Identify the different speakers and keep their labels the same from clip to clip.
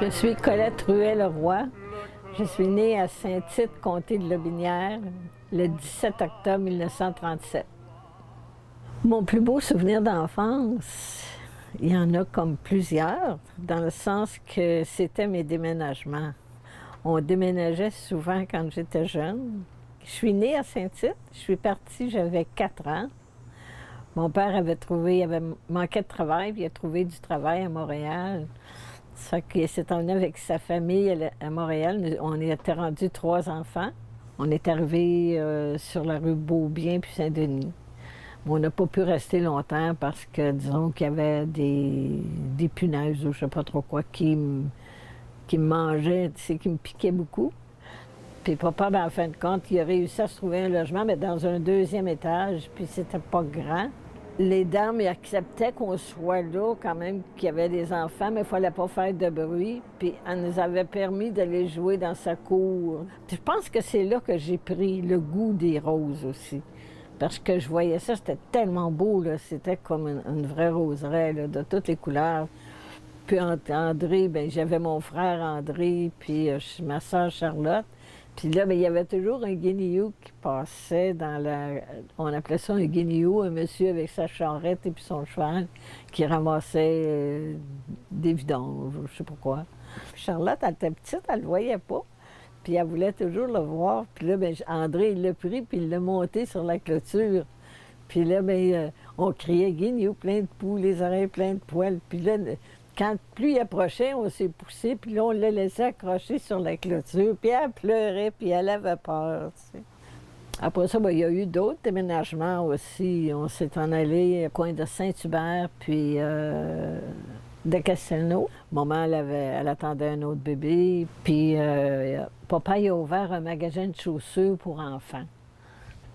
Speaker 1: Je suis Colette Ruet-Leroy. Je suis née à Saint-Tite, comté de Lotbinière, le 17 octobre 1937. Mon plus beau souvenir d'enfance, il y en a comme plusieurs, dans le sens que c'était mes déménagements. On déménageait souvent quand j'étais jeune. Je suis née à Saint-Tite, je suis partie, j'avais 4 ans. Mon père il avait manqué de travail, puis il a trouvé du travail à Montréal. Ça fait qu'il s'est emmené avec sa famille à Montréal. On était rendus 3 enfants. On est arrivés sur la rue Beaubien puis Saint-Denis. On n'a pas pu rester longtemps parce que, disons, qu'il y avait des punaises ou je ne sais pas trop quoi qui me mangeaient, qui me piquaient beaucoup. Puis papa, en fin de compte, il a réussi à se trouver un logement, mais dans un 2e étage, puis c'était pas grand. Les dames ils acceptaient qu'on soit là, quand même, qu'il y avait des enfants, mais il ne fallait pas faire de bruit. Puis elle nous avait permis d'aller jouer dans sa cour. Puis je pense que c'est là que j'ai pris le goût des roses aussi. Parce que je voyais ça, c'était tellement beau, là. C'était comme une vraie roseraie, là, de toutes les couleurs. Puis André, bien, j'avais mon frère André, puis ma soeur Charlotte. Puis là, bien, il y avait toujours un guinéo qui passait dans la... On appelait ça un guinéo, un monsieur avec sa charrette et puis son cheval qui ramassait des vidanges, je sais pas quoi. Charlotte, elle était petite, elle le voyait pas. Puis elle voulait toujours le voir. Puis là, bien, André, il l'a pris, puis il l'a monté sur la clôture. Puis là, bien, on criait guinéo, plein de poux, les oreilles pleines de poils. Puis là, quand plus il approchait, on s'est poussé, puis là, on l'a laissé accrocher sur la clôture, puis elle pleurait, puis elle avait peur, tu sais. Après ça, bien, il y a eu d'autres déménagements aussi. On s'est en allé au coin de Saint-Hubert, puis de Castelnau. Maman, elle attendait un autre bébé, puis papa, il a ouvert un magasin de chaussures pour enfants.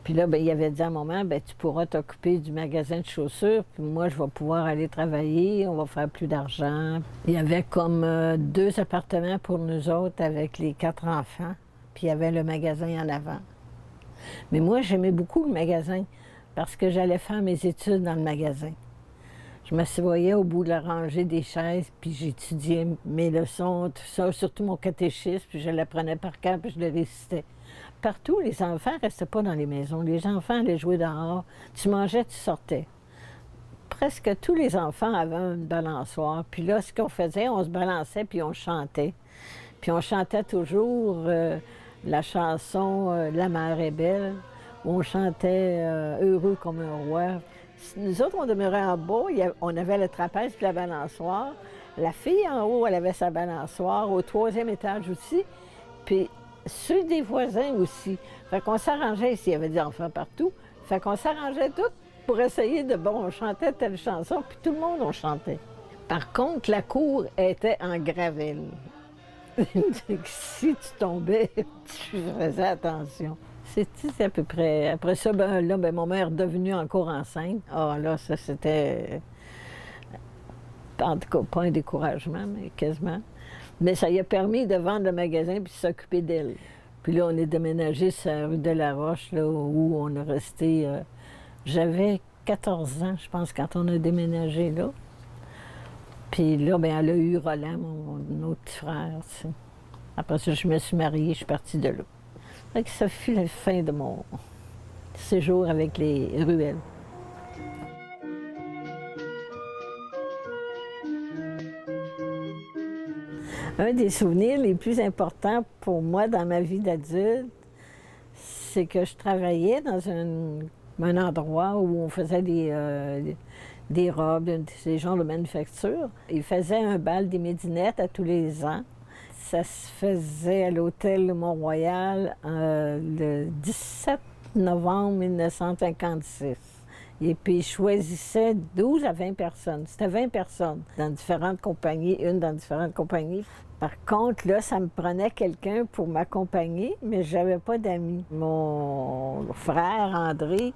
Speaker 1: Puis là, bien, il avait dit à maman, bien, tu pourras t'occuper du magasin de chaussures, puis moi, je vais pouvoir aller travailler, on va faire plus d'argent. Il y avait comme 2 appartements pour nous autres avec les 4 enfants, puis il y avait le magasin en avant. Mais moi, j'aimais beaucoup le magasin parce que j'allais faire mes études dans le magasin. Je m'assoyais au bout de la rangée des chaises, puis j'étudiais mes leçons, tout ça, surtout mon catéchisme, puis je l'apprenais par cœur, puis je le récitais. Partout, les enfants ne restaient pas dans les maisons. Les enfants allaient jouer dehors. Tu mangeais, tu sortais. Presque tous les enfants avaient une balançoire. Puis là, ce qu'on faisait, on se balançait, puis on chantait. Puis on chantait toujours la chanson La mère est belle, où on chantait Heureux comme un roi. Nous autres, on demeurait en bas, on avait le trapèze puis la balançoire. La fille en haut, elle avait sa balançoire, au 3e étage aussi. Puis ceux des voisins aussi. Fait qu'on s'arrangeait, s'il y avait des enfants partout, fait qu'on s'arrangeait tous pour essayer de, on chantait telle chanson, puis tout le monde, on chantait. Par contre, la cour était en gravelle. Si tu tombais, tu faisais attention. C'était à peu près... Après ça, ben, là, ben, mon mère est devenue encore enceinte. Ah, là, ça, c'était... En tout cas, pas un découragement, mais quasiment. Mais ça lui a permis de vendre le magasin puis de s'occuper d'elle. Puis là, on est déménagé sur la rue de la Roche, là, où on est resté... J'avais 14 ans, je pense, quand on a déménagé là. Puis là, bien, elle a eu Roland, mon autre petit frère, tu sais. Après ça, je me suis mariée, je suis partie de là. Fait que ça fut la fin de mon séjour avec les Ruel. Un des souvenirs les plus importants pour moi dans ma vie d'adulte, c'est que je travaillais dans un endroit où on faisait des robes, des genres de manufacture. Ils faisaient un bal des Médinettes à tous les ans. Ça se faisait à l'hôtel Mont-Royal le 17 novembre 1956. Et puis, ils choisissaient 12 à 20 personnes. C'était 20 personnes dans différentes compagnies, une dans différentes compagnies. Par contre, là, ça me prenait quelqu'un pour m'accompagner, mais je n'avais pas d'amis. Mon frère, André,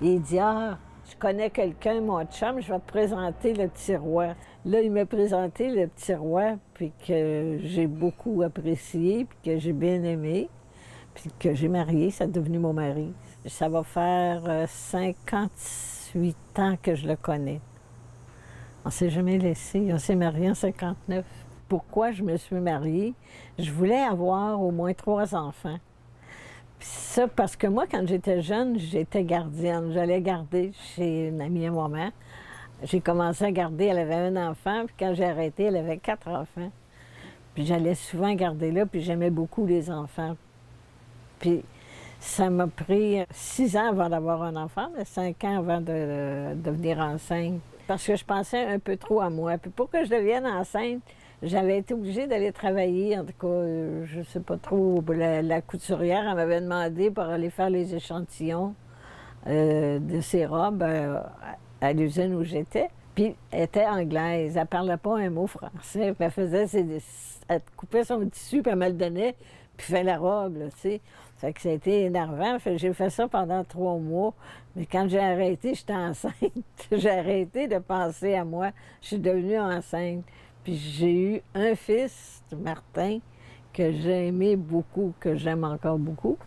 Speaker 1: il dit « Ah, je connais quelqu'un, mon chum, je vais te présenter le petit roi. » Là, il m'a présenté le petit roi, puis que j'ai beaucoup apprécié, puis que j'ai bien aimé, puis que j'ai marié, ça est devenu mon mari. Ça va faire 58 ans que je le connais. On ne s'est jamais laissé, on s'est marié en 59. pourquoi je me suis mariée. Je voulais avoir au moins 3 enfants. Puis ça, parce que moi, quand j'étais jeune, j'étais gardienne. J'allais garder chez une amie à maman. J'ai commencé à garder, elle avait un enfant, puis quand j'ai arrêté, elle avait 4 enfants. Puis j'allais souvent garder là, puis j'aimais beaucoup les enfants. Puis ça m'a pris 6 ans avant d'avoir un enfant, mais 5 ans avant de devenir enceinte. Parce que je pensais un peu trop à moi. Puis pour que je devienne enceinte, j'avais été obligée d'aller travailler. En tout cas, je ne sais pas trop, la couturière, elle m'avait demandé pour aller faire les échantillons de ses robes à l'usine où j'étais. Puis elle était anglaise, elle ne parlait pas un mot français. Puis elle coupait son tissu, puis elle me le donnait, puis fait la robe, là, tu sais. Fait que ça a été énervant. Fait que j'ai fait ça pendant 3 mois. Mais quand j'ai arrêté, j'étais enceinte. J'ai arrêté de penser à moi. Je suis devenue enceinte. Puis j'ai eu un fils, Martin, que j'ai aimé beaucoup, que j'aime encore beaucoup.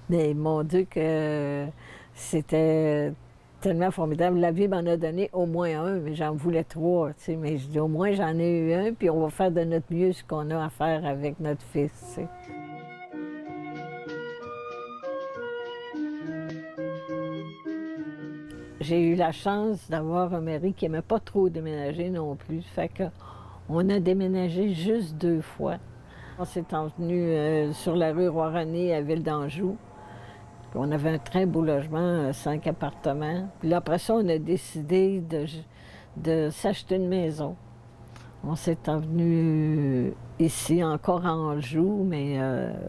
Speaker 1: Mais ils m'ont dit que c'était tellement formidable. La vie m'en a donné au moins un, mais j'en voulais 3, tu sais. Mais je dis au moins j'en ai eu un, puis on va faire de notre mieux ce qu'on a à faire avec notre fils, tu sais. J'ai eu la chance d'avoir un mari qui n'aimait pas trop déménager non plus. Fait qu'on a déménagé juste 2 fois. On s'est envenu sur la rue Roi-René à Ville d'Anjou. On avait un très beau logement, 5 appartements. Puis là, après ça, on a décidé de s'acheter une maison. On s'est envenu ici, encore à Anjou, mais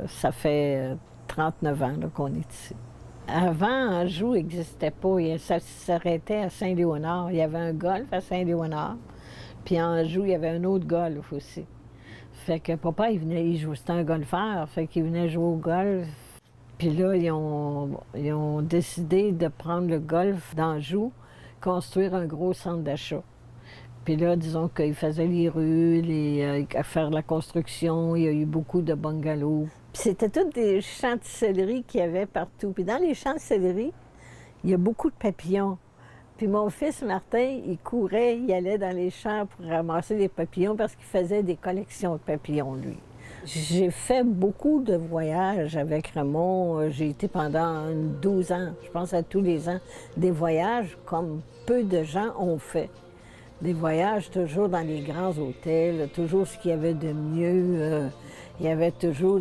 Speaker 1: ça fait 39 ans qu'on est ici. Avant, Anjou n'existait pas. Ça s'arrêtait à Saint-Léonard. Il y avait un golf à Saint-Léonard. Puis à Anjou, il y avait un autre golf aussi. Fait que papa, il venait, c'était un golfeur. Fait qu'il venait jouer au golf. Puis là, ils ont décidé de prendre le golf d'Anjou, construire un gros centre d'achat. Puis là, disons qu'ils faisaient les rues, faire la construction. Il y a eu beaucoup de bungalows. Puis c'était tous des champs de céleri qu'il y avait partout. Puis dans les champs de céleri, il y a beaucoup de papillons. Puis mon fils Martin, il courait, il allait dans les champs pour ramasser des papillons parce qu'il faisait des collections de papillons, lui. J'ai fait beaucoup de voyages avec Raymond. J'ai été pendant 12 ans, je pense à tous les ans, des voyages comme peu de gens ont fait. Des voyages toujours dans les grands hôtels, toujours ce qu'il y avait de mieux. Il y avait toujours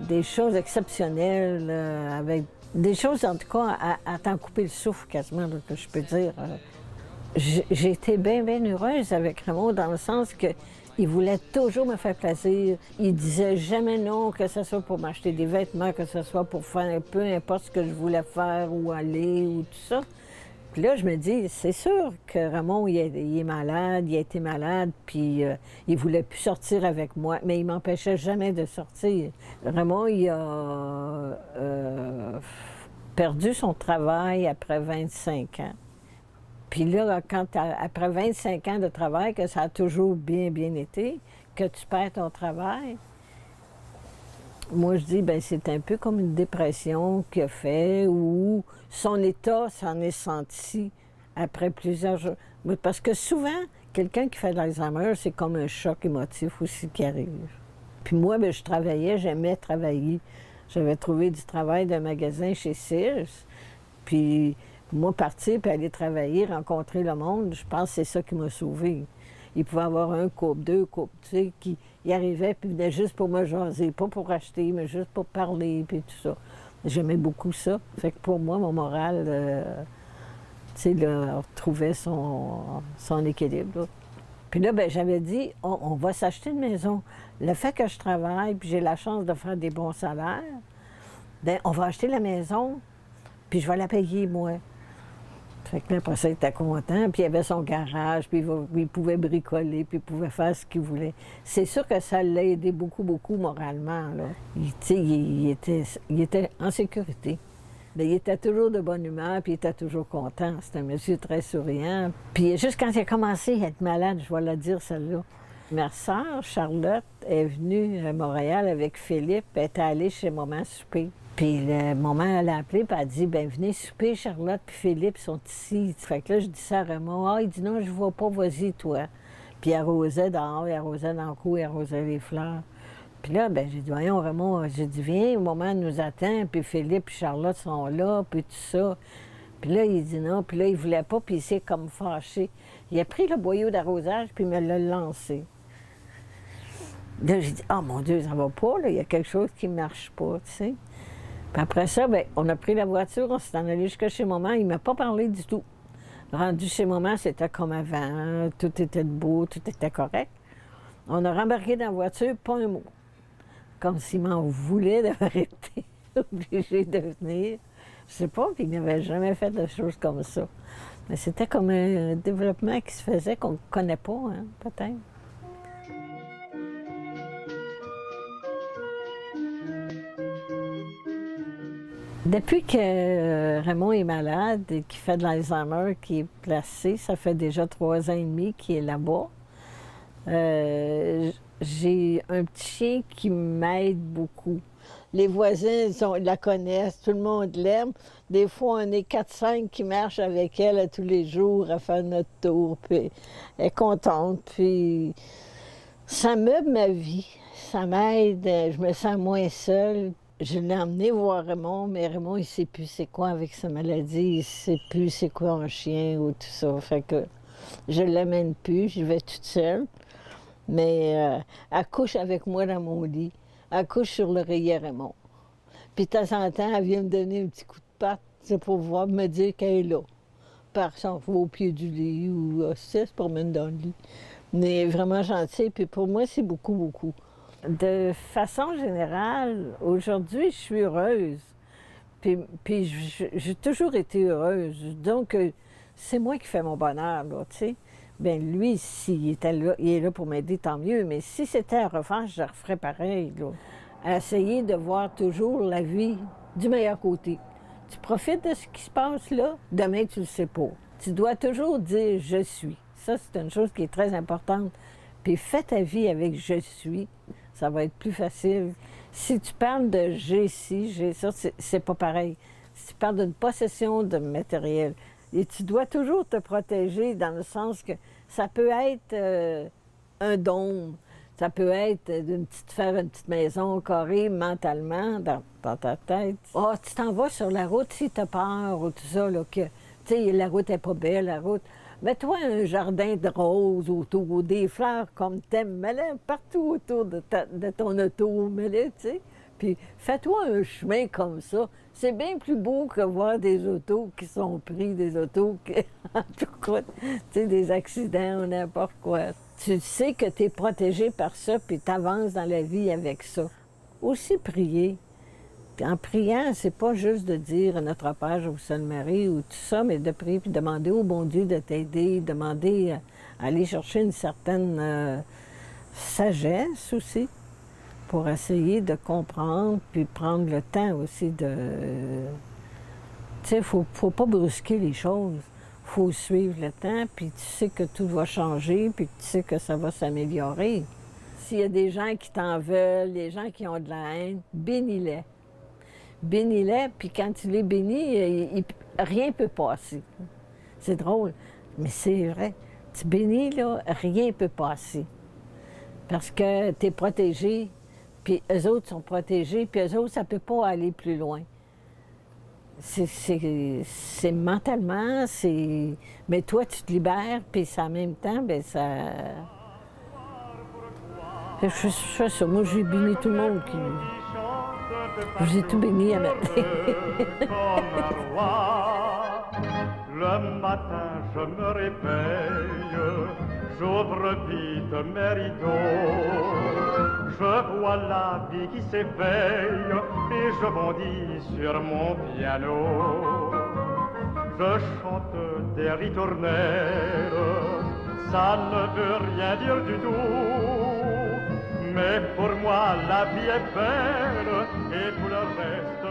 Speaker 1: des choses exceptionnelles, avec des choses en tout cas à t'en couper le souffle quasiment, là, que je peux dire. J'ai été bien, bien heureuse avec Raymond dans le sens qu'il voulait toujours me faire plaisir. Il disait jamais non, que ce soit pour m'acheter des vêtements, que ce soit pour faire peu importe ce que je voulais faire ou aller ou tout ça. Puis là, je me dis, c'est sûr que Raymond, il est malade, il a été malade, puis il voulait plus sortir avec moi, mais il m'empêchait jamais de sortir. Raymond, il a perdu son travail après 25 ans. Puis là, après 25 ans de travail, que ça a toujours bien, bien été, que tu perds ton travail, moi, je dis, ben c'est un peu comme une dépression qu'il a fait, ou son état s'en est senti après plusieurs jours. Parce que souvent, quelqu'un qui fait de l'Alzheimer, c'est comme un choc émotif aussi qui arrive. Puis moi, ben, je travaillais, j'aimais travailler. J'avais trouvé du travail d'un magasin chez Sears. Puis moi, partir puis aller travailler, rencontrer le monde, je pense que c'est ça qui m'a sauvée. Il pouvait avoir un couple, 2 couples, tu sais, qui y arrivaient puis venaient juste pour me jaser, pas pour acheter, mais juste pour parler, puis tout ça. J'aimais beaucoup ça. Fait que pour moi, mon moral, tu sais, retrouvait son équilibre, là. Puis là, ben, j'avais dit, on va s'acheter une maison. Le fait que je travaille, puis j'ai la chance de faire des bons salaires, bien, on va acheter la maison, puis je vais la payer, moi. Fait que là, après ça, il était content, puis il avait son garage, puis il pouvait bricoler, puis il pouvait faire ce qu'il voulait. C'est sûr que ça l'a aidé beaucoup, beaucoup moralement, là. Il était en sécurité. Bien, il était toujours de bonne humeur, puis il était toujours content. C'était un monsieur très souriant. Puis juste quand il a commencé à être malade, je vais la dire celle-là, ma sœur, Charlotte, est venue à Montréal avec Philippe, elle était allée chez maman souper. Puis maman, elle a appelé, puis elle a dit, ben venez souper, Charlotte puis Philippe sont ici. Fait que là, je dis ça à Raymond, il dit non, je ne vois pas, vas-y, toi. Puis il arrosait dehors, il arrosait dans le cou, il arrosait les fleurs. Puis là, ben j'ai dit, voyons, Raymond, j'ai dit, viens, au moment nous attend, puis Philippe et Charlotte sont là, puis tout ça. Puis là, il dit non, puis là, il voulait pas, puis il s'est comme fâché. Il a pris le boyau d'arrosage, puis il me l'a lancé. Là, j'ai dit, oh mon Dieu, ça va pas, là, il y a quelque chose qui marche pas, tu sais. Puis après ça, bien, on a pris la voiture, on s'est en allé jusqu'à chez maman, il ne m'a pas parlé du tout. Rendu chez maman, c'était comme avant, tout était beau, tout était correct. On a rembarqué dans la voiture, pas un mot. Comme s'il m'en voulait d'avoir été obligé de venir. Je sais pas, puis il n'avait jamais fait de choses comme ça. Mais c'était comme un développement qui se faisait qu'on ne connaît pas, hein, peut-être. Depuis que Raymond est malade et qu'il fait de l'Alzheimer, qui est placé, ça fait déjà 3 ans et demi qu'il est là-bas. J'ai un petit chien qui m'aide beaucoup. Les voisins, ils la connaissent, tout le monde l'aime. Des fois, on est 4-5 qui marchent avec elle tous les jours à faire notre tour. Puis elle est contente. Puis ça meuble ma vie. Ça m'aide. Je me sens moins seule. Je l'ai emmené voir Raymond, mais Raymond, il ne sait plus c'est quoi avec sa maladie. Il ne sait plus c'est quoi un chien ou tout ça. Fait que je ne l'amène plus. J'y vais toute seule. Mais elle couche avec moi dans mon lit. Elle couche sur l'oreiller Raymond. Puis de temps en temps, elle vient me donner un petit coup de patte, c'est pour pouvoir me dire qu'elle est là. Par exemple, au pied du lit ou elle se promène dans le lit. Mais elle est vraiment gentille, puis pour moi, c'est beaucoup, beaucoup. De façon générale, aujourd'hui, je suis heureuse. Puis j'ai toujours été heureuse. Donc, c'est moi qui fais mon bonheur, là, tu sais. Bien, lui, s'il était là, il est là pour m'aider, tant mieux. Mais si c'était à refaire, je referais pareil, là. À essayer de voir toujours la vie du meilleur côté. Tu profites de ce qui se passe là, demain, tu ne le sais pas. Tu dois toujours dire « je suis ». Ça, c'est une chose qui est très importante. Puis fais ta vie avec « je suis », ça va être plus facile. Si tu parles de « j'ai ci »,« j'ai ça », c'est pas pareil. Si tu parles d'une possession de matériel, et tu dois toujours te protéger dans le sens que ça peut être un dôme, ça peut être faire une petite maison carrée mentalement dans ta tête. Ah, tu t'en vas sur la route si tu as peur ou tout ça, là, que, tu sais, la route n'est pas belle, la route. Mets-toi un jardin de roses autour, des fleurs comme t'aimes, mets-les partout autour de ton auto, mets-les, tu sais. Puis fais-toi un chemin comme ça. C'est bien plus beau que voir des autos qui sont pris, des autos qui, en tout cas, tu sais, des accidents ou n'importe quoi. Tu sais que tu es protégé par ça, puis tu avances dans la vie avec ça. Aussi prier. Puis en priant, c'est pas juste de dire Notre Père, je vous salue Marie ou tout ça, mais de prier puis demander au bon Dieu de t'aider, demander à aller chercher une certaine sagesse aussi, pour essayer de comprendre, puis prendre le temps aussi de... Tu sais, faut pas brusquer les choses. Il faut suivre le temps, puis tu sais que tout va changer, puis tu sais que ça va s'améliorer. S'il y a des gens qui t'en veulent, des gens qui ont de la haine, bénis-les. Bénis-les, puis quand tu les bénis, rien ne peut passer. C'est drôle, mais c'est vrai. Tu bénis, là, rien ne peut passer. Parce que tu es protégé, puis eux autres sont protégés, puis eux autres, ça ne peut pas aller plus loin. C'est mentalement, c'est... Mais toi, tu te libères, puis en même temps, bien, ça... Je fais ça. Moi, j'ai béni tout le monde. J'ai tout béni à matin.
Speaker 2: Le matin, je me réveille, j'ouvre vite mes rideaux. Je vois la vie qui s'éveille et je bondis sur mon piano. Je chante des ritournelles, ça ne veut rien dire du tout. Mais pour moi, la vie est belle et tout le reste